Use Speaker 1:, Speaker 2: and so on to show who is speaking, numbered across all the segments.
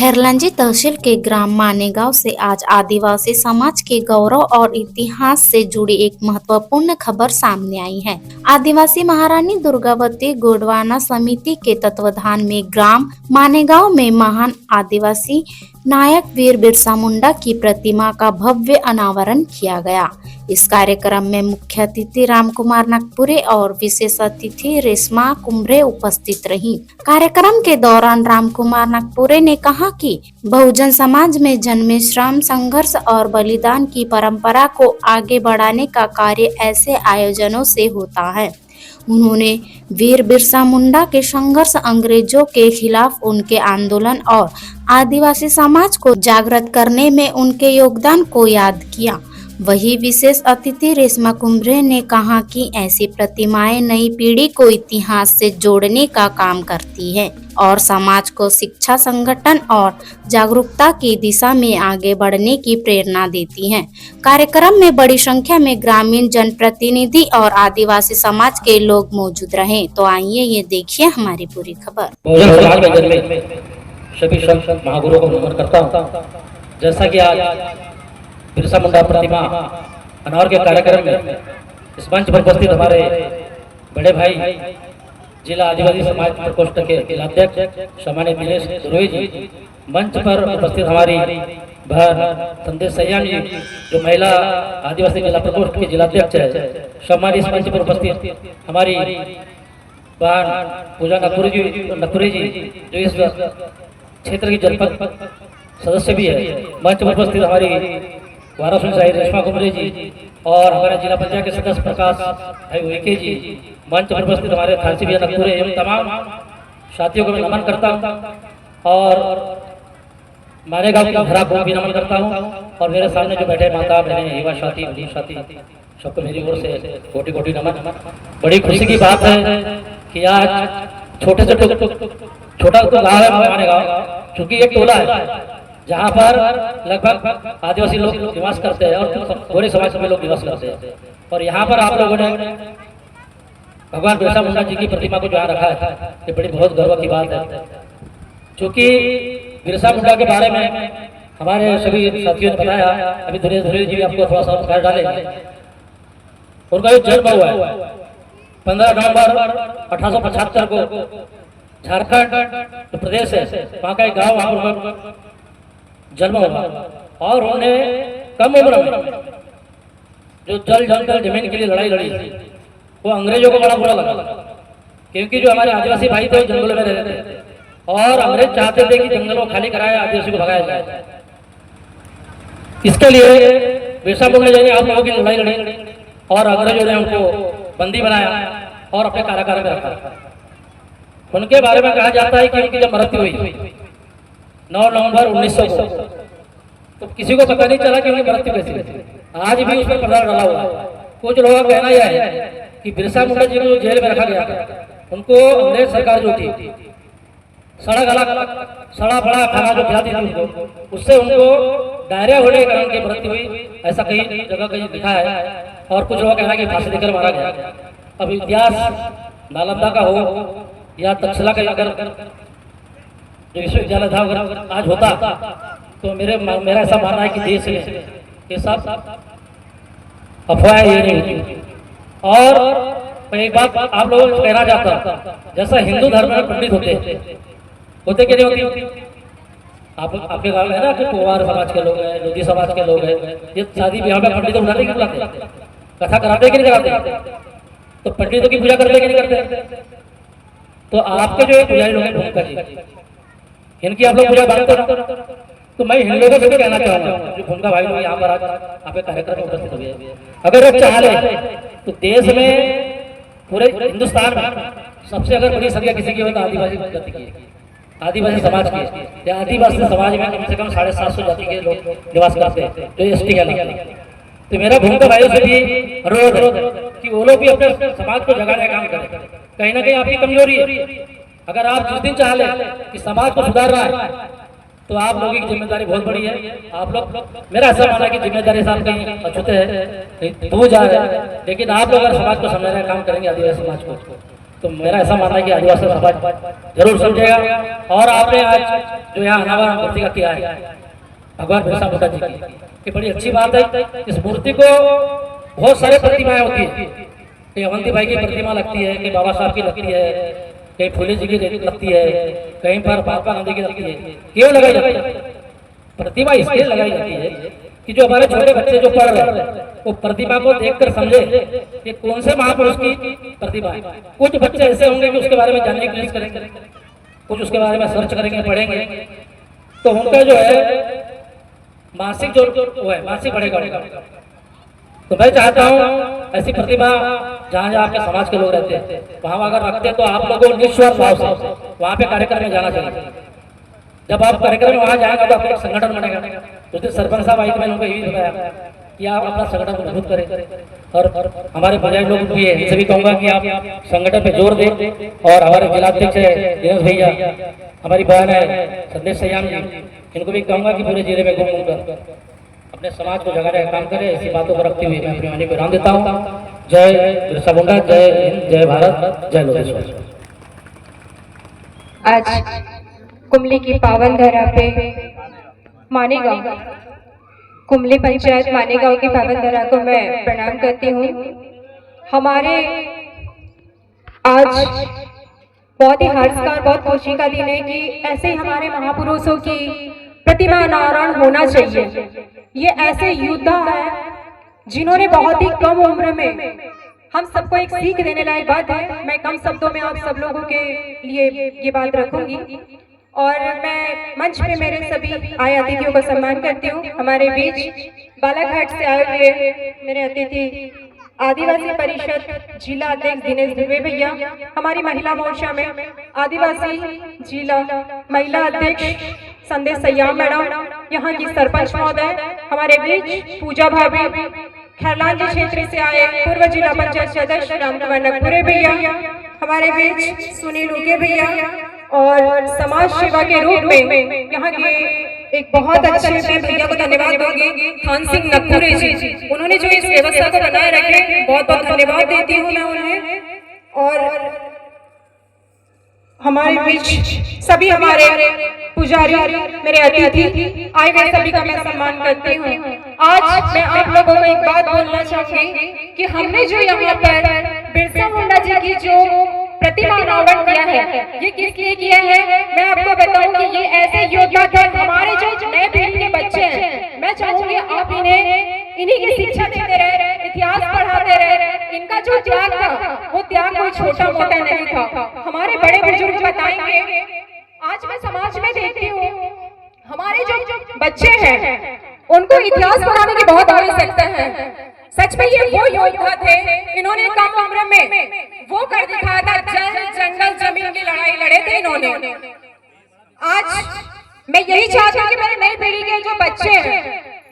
Speaker 1: खैरलांजी तहसील के ग्राम मानेगांव से आज आदिवासी समाज के गौरव और इतिहास से जुड़ी एक महत्वपूर्ण खबर सामने आई है। आदिवासी महारानी दुर्गावती गोंडवाना समिति के तत्वाधान में ग्राम मानेगांव में महान आदिवासी नायक वीर बिरसा मुंडा की प्रतिमा का भव्य अनावरण किया गया। इस कार्यक्रम में मुख्य अतिथि रामकुमार नागपुरे और विशेष अतिथि रेशमा कुंभरे उपस्थित रही। कार्यक्रम के दौरान रामकुमार नागपुरे ने कहा कि बहुजन समाज में जन्मे श्रम, संघर्ष और बलिदान की परंपरा को आगे बढ़ाने का कार्य ऐसे आयोजनों से होता है। उन्होंने वीर बिरसा मुंडा के संघर्ष, अंग्रेजों के खिलाफ उनके आंदोलन और आदिवासी समाज को जागृत करने में उनके योगदान को याद किया। वही विशेष अतिथि रेशमा कुंभरे ने कहा कि ऐसी प्रतिमाएं नई पीढ़ी को इतिहास से जोड़ने का काम करती है और समाज को शिक्षा, संगठन और जागरूकता की दिशा में आगे बढ़ने की प्रेरणा देती हैं। कार्यक्रम में बड़ी संख्या में ग्रामीण जनप्रतिनिधि और आदिवासी समाज के लोग मौजूद रहे। तो आइए ये देखिए हमारी पूरी खबर।
Speaker 2: बहुजन समाज में जन्मे सभी संत महागुरुओं को नमन करता हूँ। जैसा कि आज बिरसा मुंडा प्रतिमा अनावरण के कार्यक्रम में इस मंच पर उपस्थित हमारे बड़े भाई जिला आदिवासी समाज प्रकोष्ठ के जिलाध्यक्ष सम्मानित दिनेश दुर्वे जी, मंच पर उपस्थित हमारी बहन संदेश सैयाम जी जो महिला आदिवासी जिला प्रकोष्ठ के जिलाध्यक्ष है, सम्मानित इस मंच पर उपस्थित हमारी बहन पूजा नकुरे जी जो इस क्षेत्र की जनपद सदस्य भी है, मंच पर उपस्थित हमारी वारासुन साहिब रेशमा कुंभरे जी और हमारे जिला पंचायत के सदस्य प्रकाश भाई उइके जी, मंच पर उपस्थित हमारे थानसी भैया नकुरे एवं तमाम साथियों को मैं नमन करता हूँ और मानेगांव की धरा को भी नमन करता हूँ। और मेरे सामने जो बैठे माता बहने, युवा साथी, वृद्ध साथी, सबको मेरी ओर से कोटि कोटि नमन। बड़ी खुशी की बात है कि आज छोटे से छोटा तो गाँव है मानेगांव, चूंकि एक टोला है जहाँ पर लगभग आदिवासी लोग निवास करते हैं और गोरे समाज में लोग निवास करते हैं। और यहाँ पर आप लोगों ने भगवान बिरसा मुंडा जी की प्रतिमा को जहाँ रखा है, ये बड़ी बहुत गर्व की बात है। क्योंकि बिरसा मुंडा के बारे में हमारे सभी साथियों ने बताया, अभी धीरे धीरे जी आपको थोड़ा सा बता डालेंगे। उनका जो जन्म हुआ है 15 नवंबर 1875 को झारखंड जो प्रदेश है वहाँ का एक गाँव वहाँ पर जन्म हुआ और उन्होंने कम उम्र में जो जल जमीन के लिए लड़ाई लड़ी, वो अंग्रेजों को बड़ा बुरा लगा, क्योंकि जो हमारे आदिवासी भाई थे जंगलों में रहते थे और अंग्रेज चाहते थे कि जंगलों को खाली कराया, आदिवासी को भगाया जाए। इसके लिए बिरसा मुंडा जी ने आप लोगों की लड़ाई लड़ी और अंग्रेजों ने उनको बंदी बनाया और अपने कारागार में रखा। उनके बारे में कहा जाता है कि उनकी जब मृत्यु हुई 9 नवंबर 1900 को, तो किसी को पता नहीं चला कि उनकी मृत्यु कैसी हुई। आज भी उसमें पर्दा डाला हुआ है। कुछ लोगों का कहना यह है कि बिरसा मुंडा जी को जेल में रखा गया था, उनको अंग्रेज सरकार जो थी सड़ा बड़ा खाना जो खिलाती थी उनको, उससे उनको डायरिया होने के कारण उनकी मृत्यु हुई, ऐसा कहीं जगह कहीं लिखा है। और कुछ लोगों का कहना है कि फांसी देकर मारा गया। अब इतिहास नालंदा का हो या तक्षशिला का अगर जो विश्वविद्यालय था अगर आज होता तो मेरा ऐसा मानना है कि देश में ये सब अफवाह ये नहीं होती। और मैं एक बात आप लोगों को कहना चाहता, जैसा हिंदू धर्म में पंडित होते कि नहीं होती, आपके गाँव में है ना कि कुंवार समाज के लोग हैं, लोधी समाज के लोग हैं, ये शादी ब्याह में पंडितों बुलाते कि बुलाते, कथा कराते कि नहीं कराते, तो पंडितों की पूजा करते कि नहीं करते। तो आपके जो पुजारी लोग हैं भूमिका जी, इनकी आप लोग पूजा मानते हो, तो मैं इन लोगों से भी कहना चाहूंगा जो भूमिका भाई लोग यहाँ पर आज आपके कार्यक्रम में उपस्थित हुए, अगर वो चाहे तो देश में पूरे हिंदुस्तान में सबसे अगर बड़ी संख्या किसी की हो तो आदिवासी जाति की, आदिवासी समाज की, या आदिवासी समाज में कम से कम 750 जाति के लोग निवास करते हैं जो एसटी कहलाते। तो मेरा भूमिका भाइयों से भी अनुरोध है कि वो लोग भी अपने समाज को जगाने का काम करें। कहीं ना कहीं आपकी कमजोरी है। अगर आप जिस दिन चाह ले कि समाज को सुधारना है तो आप लोगों की जिम्मेदारी बहुत बड़ी है। आप लोग, मेरा ऐसा मानना है कि जिम्मेदारी साहब कहीं अछूते हैं, दूर जा रहे हैं, लेकिन आप लोग अगर समाज को समझाने का काम करेंगे, आदिवासी समाज को, तो मेरा ऐसा मानना है कि आदिवासी समाज जरूर समझेगा। और आपने आज जो यहाँ अनावरण मूर्ति का किया है भगवान बिरसा मुंडा जी की, ये बड़ी अच्छी बात है। इस मूर्ति को बहुत सारे प्रतिमाएं होती है, कहीं अवंती भाई की प्रतिमा लगती है, कहीं बाबा साहब की लगती है, कहीं फूले जी की लगती है, कहीं पर महात्मा गांधी की लगती है। क्यों लगाई जाती है प्रतिमा? इसलिए लगाई जाती है कि जो हमारे छोटे बच्चे जो पढ़ रहे हैं वो प्रतिमा को देखकर समझे कि कौन से महापुरुष की प्रतिमा है। कुछ बच्चे ऐसे होंगे कि उसके बारे में जानने की कोशिश करेंगे, कुछ उसके बारे में सर्च करेंगे, पढ़ेंगे, तो उनका जो है मानसिक जो वो है मानसिक बढ़ेगा। तो मैं चाहता हूँ ऐसी प्रतिभा जहाँ जहाँ आपके समाज के लोग रहते हैं वहाँ अगर रखते हैं तो आप लोगों को निस्वार्थ भाव से वहाँ पे कार्यक्रम में जाना चाहिए। जब आप कार्यक्रम में वहाँ जाएगा तो आपका एक संगठन बनेगा। उस दिन सरपंच साहब आई थी, मैंने उनको यही बताया कि आप अपना संगठन मजबूत करें। और हमारे पंचायत लोग भी है, इनसे भी कहूँगा कि आप संगठन पे जोर दें। और हमारे जिलाध्यक्ष है दिनेश भैया, हमारी बहन है संदेश सयाम जी, इनको भी कहूँगा कि पूरे जिले में घूम घूम कर अपने समाज को जगाने का काम करें। ऐसी बातों को रखते हुए मैं अपनी वाणी को विराम देता हूँ। जय बिरसा मुंडा, जय हिंद, जय भारत, जय लोकेश्वर।
Speaker 3: आज कुमली की पावन धरा पे मानेगांव, कुमली पंचायत मानेगांव की पावन धरा को मैं प्रणाम करती हूँ। हमारे आज बहुत ही हर्ष का और बहुत खुशी का दिन है कि ऐसे ही हमारे महापुरुषों की प्रतिमा अनावरण होना चाहिए। ये ऐसे योद्धा है जिन्होंने बहुत ही कम उम्र में हम सबको एक सीख देने लायक बात है। मैं कम शब्दों में आप सब लोगों के लिए ये बात रखूंगी और मैं मंच पे मेरे सभी आए अतिथियों का सम्मान करती हूँ। हमारे बीच बालाघाट से आए हुए मेरे अतिथि आदिवासी परिषद जिला अध्यक्ष दिनेश दुबे भैया, हमारी महिला मोर्चा में आदिवासी जिला महिला अध्यक्ष संदेश सयाम मैडम, यहाँ की सरपंच महोदय, हमारे बीच पूजा भाभी, खैरलांजी क्षेत्र से आए पूर्व जिला पंचायत सदस्य रामकुमार नगपुरे भैया, हमारे बीच सुनील उके भैया और समाज सेवा के रूप में यहाँ के एक बहुत अच्छे मैं भैया को धन्यवाद दूंगी, खान सिंह नगपुरे जी, उन्होंने जो इस व्यवस्था को बनाए रखे, बहुत बहुत धन्यवाद देती हूँ मैं उन्हें। और हमारे बीच सभी हमारे पुजारी, मेरे अतिथि आए गए सभी का मैं सम्मान करती हूँ। आज मैं आप लोगों को एक बात बोलना चाहूंगी कि हमने जो यहाँ पर बिरसा मुंडा जी की जो प्रतिमा अनावरण किया है, ये किस लिए किया है मैं आपको बताऊं कि ये ऐसे योद्धा थे, हमारे जो नए पीढ़ी के बच्चे हैं, मैं चाहूंगी आप इन्हीं की शिक्षा देते रहे, इतिहास पढ़ाते रहे। इनका जो त्याग था वो त्याग कोई छोटा मोटा नहीं था। हमारे बड़े बुजुर्ग बताएंगे, आज मैं समाज में देखती हूँ हमारे जो बच्चे हैं उनको इतिहास पढ़ाने की बहुत आवश्यकता है। सच में ये वो योद्धा थे, इन्होंने कम उम्र में वो कर दिखाया था, जल जंगल जमीन की लड़ाई लड़े थे इन्होंने। आज मैं यही चाहती हूँ कि मेरी नई पीढ़ी के जो बच्चे हैं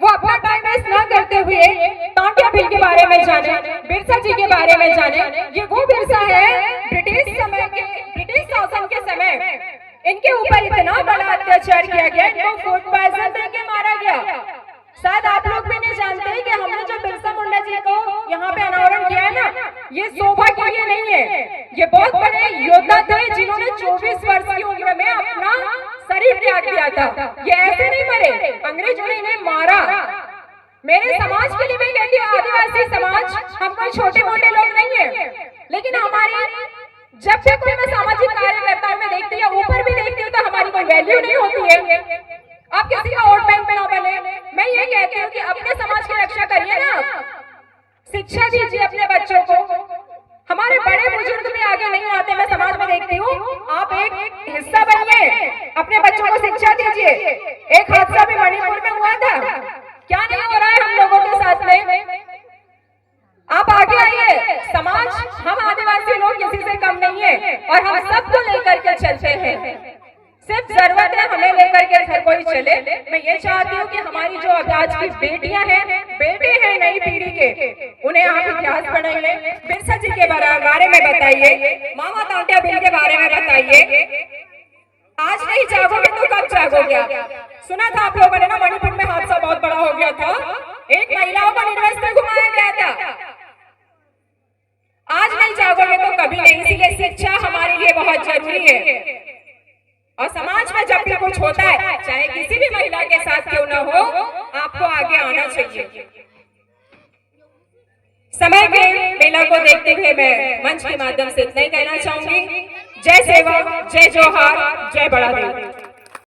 Speaker 3: वो अपना टाइम वेस्ट न करते हुए तांटिया भील के बारे में जाने, बिरसा जी के बारे में जाने। ये वो बिरसा है ब्रिटिश शासन के समय इनके ऊपर इतना बड़ा अत्याचार किया गया, इनको फूड पॉइजन देके मारा गया। शायद आप लोग भी नहीं जानते कि हमने जो बिरसा मुंडा जी को यहाँ पे अनावरण किया है ना, ये शोभा के लिए नहीं है, ये बहुत बड़े योद्धा थे जिन्होंने 24 वर्ष की उम्र में अपना शरीर त्याग दिया था। ये ऐसे नहीं मरे, अंग्रेजों ने इन्हें मारा। मेरे समाज के लिए मैं कहती हूँ, आदिवासी समाज हम कोई छोटे मोटे लोग नहीं है, लेकिन हमारी जब से कोई मैं सामाजिक कार्यकर्ता में देखती हूँ, ऊपर भी देखती हूँ, तो हमारी कोई वैल्यू नहीं होती है। आप किसी का वोट बैंक में ना बने। मैं ये कहती हूँ कि अपने समाज की रक्षा करिए ना, शिक्षा दीजिए अपने बच्चों को। हमारे बड़े बुजुर्ग भी आगे नहीं आते, मैं समाज में देखती हूँ। आप एक हिस्सा बनिए, अपने बच्चों को शिक्षा दीजिए। एक हादसा भी मणिपुर में हुआ था, क्या नहीं हो रहा है हम लोगों के साथ में? आप आगे आइए। समाज, हम आदिवासी लोग किसी से कम नहीं है और हम सबको लेकर के चलते हैं। सिर्फ जरूरत है हमें लेकर के हर कोई चले। मैं ये चाहती हूँ कि हमारी जो आज की बेटियां हैं, बेटे हैं नई पीढ़ी के, उन्हें आप इतिहास पढ़ाइए, बिरसा जी के बारे में बताइए, मामा तांटिया भील के बारे में बताइए। आज नहीं जागोगे तो कब जागोगे? सुना था आप लोगों ने ना, मणिपुर में हादसा बहुत बड़ा हो गया था, एक महिलाओं को निर्वस्त्र घुमाया गया था। आज नहीं जागोगे तो कभी नहीं, इसीलिए शिक्षा हमारे लिए बहुत जरूरी है। और समाज में जब भी कुछ होता है, चाहे किसी भी महिला के साथ क्यों ना हो, आपको आगे आना चाहिए। समय के मेला को देखते हुए मैं मंच के माध्यम से इतना ही कहना चाहूंगी। जय सेवा, जय जोहार, जय बड़ा देव।